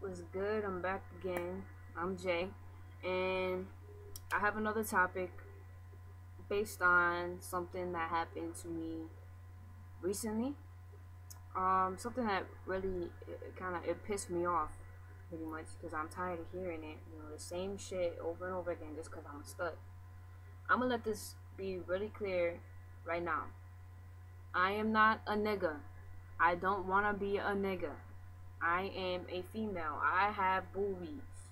was good? I'm back again. I'm Jay, and I have another topic based on something that happened to me recently. Something that really kind of it pissed me off pretty much because I'm tired of hearing it. You know, the same shit over and over again just because I'm a stud. I'm gonna let this be really clear right now. I am not a nigga. I don't wanna be a nigga. I am a female. I have boobies.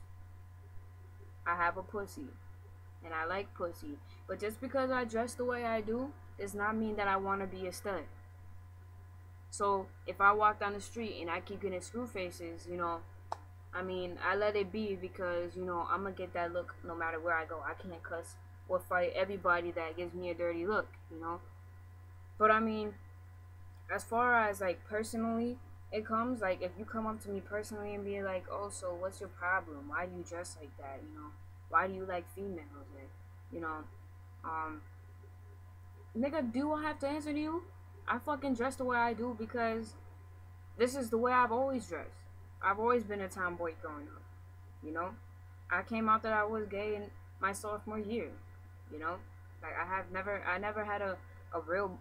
I have a pussy. And I like pussy. But just because I dress the way I do does not mean that I want to be a stud. So if I walk down the street and I keep getting screw faces, I mean, I let it be because, I'm going to get that look no matter where I go. I can't cuss or fight everybody that gives me a dirty look. But I mean, as far as like personally it comes, like if you come up to me personally and be like, oh, so what's your problem, why do you dress like that, why do you like females, like, you know um nigga, do I have to answer to you? I fucking dress the way I do because this is the way I've always dressed. I've always been a tomboy growing up, you know I came out that I was gay in my sophomore year, you know like I never had a real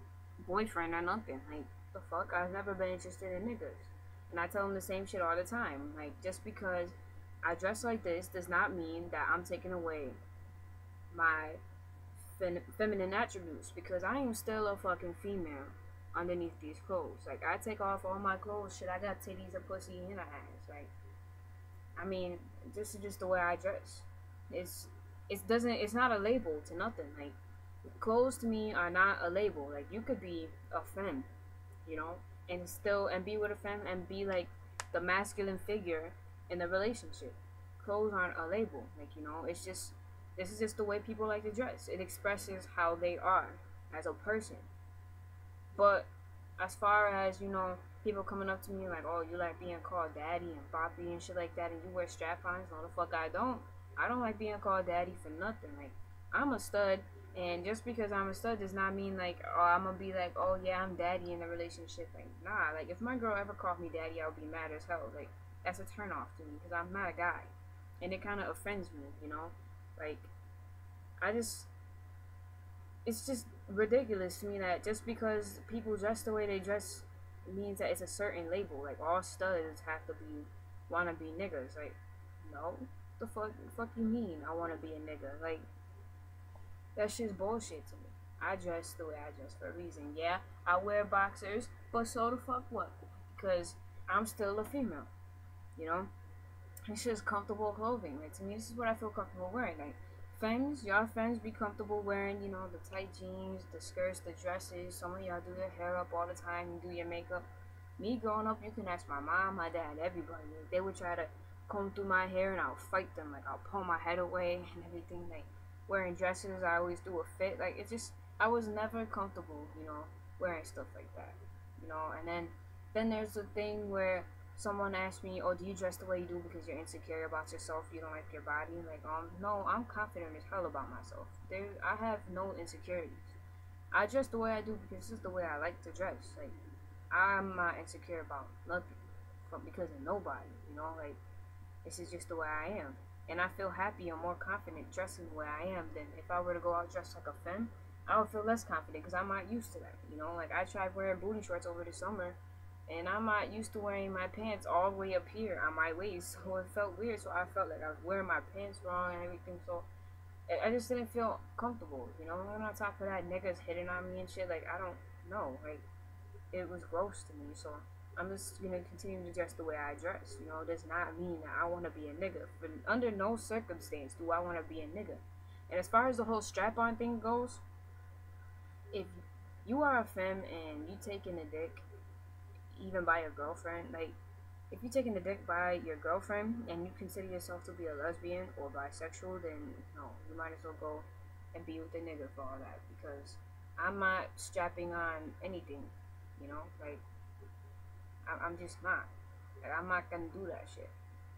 boyfriend or nothing. Like, the fuck, I've never been interested in niggas, and I tell them the same shit all the time. Like, just because I dress like this does not mean that I'm taking away my feminine attributes, because I am still a fucking female underneath these clothes. Like, I take off all my clothes, shit, I got titties, a pussy, and a ass. Like, I mean, this is just the way I dress. It's it's not a label to nothing. Like, clothes to me are not a label. Like, you could be a femme, you know, and be with a femme and be like the masculine figure in the relationship. Clothes aren't a label. Like, it's just, this is just the way people like to dress. It expresses how they are as a person. But as far as, people coming up to me like, oh, you like being called daddy and poppy and shit like that, and you wear strap-ons, no the fuck I don't. I don't like being called daddy for nothing. Like, I'm a stud, and just because I'm a stud does not mean like, oh, I'm gonna be like, oh yeah, I'm daddy in the relationship. Like, nah. Like, if my girl ever called me daddy, I would be mad as hell. Like, that's a turn off to me because I'm not a guy, and it kind of offends me. Like, I just, it's just ridiculous to me that just because people dress the way they dress means that it's a certain label. Like, all studs have to be wanna be niggas. Like, no, the fuck you mean I wanna be a nigga? Like, that shit's bullshit to me. I dress the way I dress for a reason. Yeah, I wear boxers, but so the fuck what? Because I'm still a female, you know? It's just comfortable clothing. Like, to me, this is what I feel comfortable wearing. Like, y'all femmes be comfortable wearing, the tight jeans, the skirts, the dresses. Some of y'all do your hair up all the time, you do your makeup. Me growing up, you can ask my mom, my dad, everybody. Like, they would try to comb through my hair and I'll fight them. Like, I'll pull my head away and everything. Like, wearing dresses, I always do a fit. Like, it's just, I was never comfortable, wearing stuff like that. And then there's the thing where someone asked me, oh, do you dress the way you do because you're insecure about yourself, you don't like your body? Like, no, I'm confident as hell about myself. I have no insecurities. I dress the way I do because this is the way I like to dress. Like, I'm not insecure about nothing because of nobody, like, this is just the way I am. And I feel happy and more confident dressing the way I am than if I were to go out dressed like a femme. I would feel less confident because I'm not used to that, like, I tried wearing booty shorts over the summer, and I'm not used to wearing my pants all the way up here on my waist, so it felt weird. So I felt like I was wearing my pants wrong and everything, so I just didn't feel comfortable, and on top of that, niggas hitting on me and shit. Like, I don't know, like, it was gross to me. So I'm just gonna continue to dress the way I dress. It does not mean that I want to be a nigga. But under no circumstance do I want to be a nigga. And as far as the whole strap-on thing goes, if you are a femme and you taking a dick, even by your girlfriend, like, if you're taking the dick by your girlfriend and you consider yourself to be a lesbian or bisexual, then no, you might as well go and be with a nigga for all that, because I'm not strapping on anything, like, I'm just not. Like, I'm not gonna do that shit.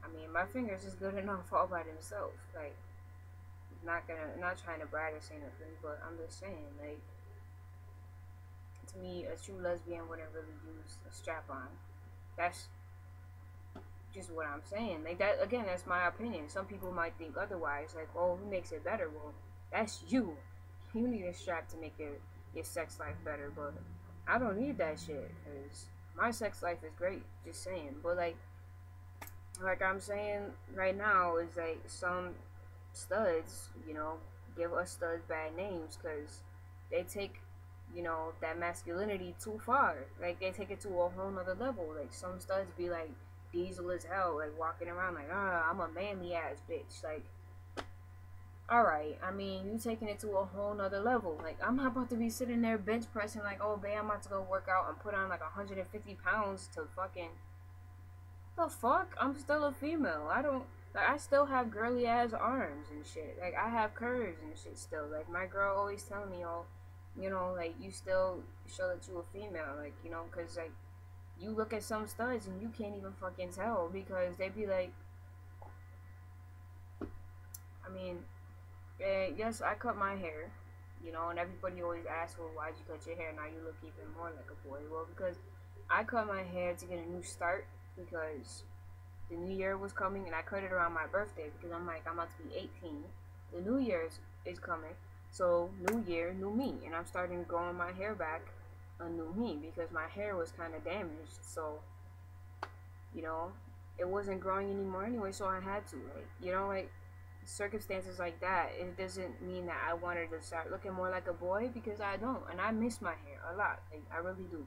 I mean, my fingers is good enough all by themselves. Like, not trying to brag or say nothing, but I'm just saying, like, to me, a true lesbian wouldn't really use a strap on. That's just what I'm saying. Like that again, that's my opinion. Some people might think otherwise. Like, oh, who makes it better? Well, that's you. You need a strap to make your sex life better. But I don't need that shit because my sex life is great. Just saying. But like I'm saying right now is like some studs, give us studs bad names because they take, that masculinity too far. Like they take it to a whole nother level. Like some studs be like diesel as hell, like walking around like, I'm a manly ass bitch. Like, alright, I mean, you taking it to a whole nother level. Like, I'm not about to be sitting there bench pressing like, oh, babe, I'm about to go work out and put on like 150 pounds to fucking the fuck? I'm still a female. I don't like I still have girly ass arms and shit. Like I have curves and shit still. Like my girl always telling me, oh, like you still show that you a female. Like, cause like you look at some studs and you can't even fucking tell because they be like, I mean, yes, I cut my hair, and everybody always asks, well, why'd you cut your hair? Now you look even more like a boy. Well, because I cut my hair to get a new start because the new year was coming and I cut it around my birthday because I'm like, I'm about to be 18. The new year is coming. So, new year, new me. And I'm starting growing my hair back a new me because my hair was kind of damaged. So, you know, it wasn't growing anymore anyway, so I had to. Like, circumstances like that, it doesn't mean that I wanted to start looking more like a boy because I don't. And I miss my hair a lot. Like, I really do.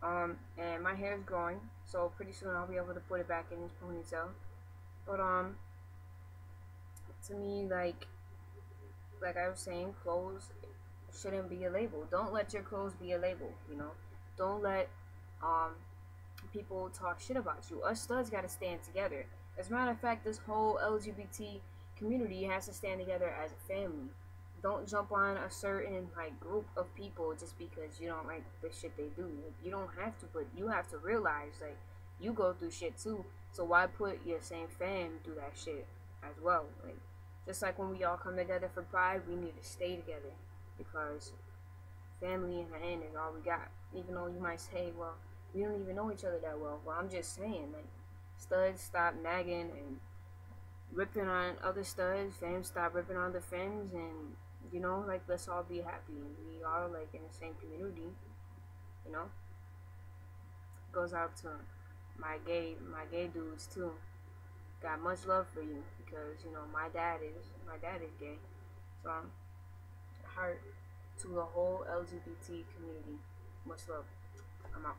And my hair is growing, so pretty soon I'll be able to put it back in this ponytail. But to me, like I was saying, clothes shouldn't be a label. Don't let your clothes be a label. Don't let um people talk shit about you. Us studs gotta stand together. As a matter of fact, this whole LGBT community has to stand together as a family. Don't jump on a certain group of people just because you don't like the shit they do. You don't have to, but you have to realize you go through shit too. So why put your same fam through that shit as well? Just like when we all come together for Pride, we need to stay together because family in the end is all we got. Even though you might say, well, we don't even know each other that well. Well, I'm just saying, studs stop nagging and ripping on other studs, fam stop ripping on the femmes, and let's all be happy. We all in the same community. Goes out to my gay dudes too. Got much love for you because my dad is gay. So heart to the whole LGBT community. Much love. I'm out.